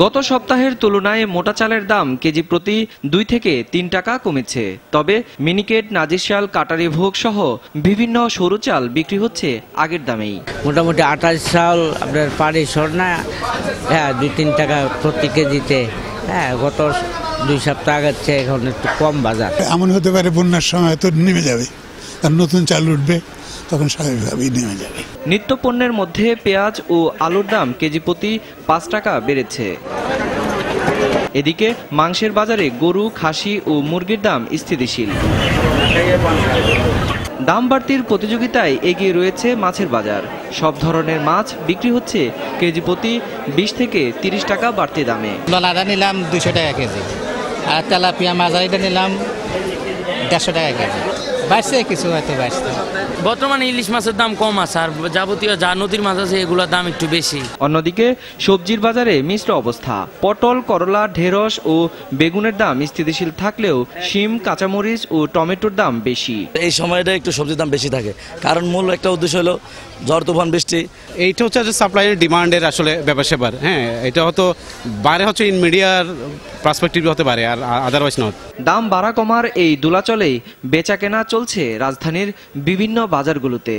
গত সপ্তাহের তুলনায় মোটা চালের দাম কেজি প্রতি 2 থেকে 3 টাকা কমেছে। তবে মিনিকেট, নাজিরশাল, কাটারি ভোগ সহ বিভিন্ন সরু চাল বিক্রি হচ্ছে আগের দামেই। মোটামুটি 28 চাল আপনার পানি সরনা 2-3 টাকা প্রতি কেজিতে। গত 2 সপ্তাহ আগের চেয়ে এখন একটু কম বাজার। এমন হতে পারে বন্যার সময় তো নেমে যাবে, আর নতুন চাল উঠবে, তখন স্বাভাবিকভাবেই নেমে যাবে। নিত্যপণ্যের মধ্যে পেঁয়াজ ও আলুর দাম কেজি প্রতি 5 টাকা বেড়েছে। এদিকে মাংসের বাজারে গরু, খাসি ও মুরগির দাম স্থিতিশীল। দাম বাড়তির প্রতিযোগিতায় এগিয়ে রয়েছে মাছের বাজার। সব ধরনের মাছ বিক্রি হচ্ছে কেজি প্রতি 20 থেকে 30 টাকা বাড়তি দামে। ডলারটা নিলাম 200 টাকা কেজি, আর তেলাপিয়া মাঝারিটা নিলাম 150 টাকা কেজি। বাড়ছে কিছু, হয়তো বাড়ছে। বর্তমানে ইলিশ মাছের দাম কম আছে, আর যাবতীয় যা নদীর মাছ আছে এগুলোর দাম একটু বেশি। অন্যদিকে সবজির বাজারে মিশ্র অবস্থা। পটল, করলা, ঢেঁড়স ও বেগুনের দাম স্থিতিশীল থাকলেও শিম, কাঁচামরিচ ও টমেটোর দাম বেশি। এই সময়টা একটু সবজির দাম বেশি থাকে, কারণ মূল একটা উদ্দেশ্য হলো ঝড় তুফান বৃষ্টি। এইটা হচ্ছে সাপ্লাই এর ডিমান্ডের আসলে ব্যাপার স্যাপার। এটা হয়তো বাইরে হচ্ছে ইন মিডিয়ার পার্সপেক্টিভ হতে পারে, আর আদারওয়াইজ নট। দাম বাড়া কমার এই দোলাচলেই বেচা কেনা চলছে রাজধানীর বিভিন্ন বাজারগুলোতে।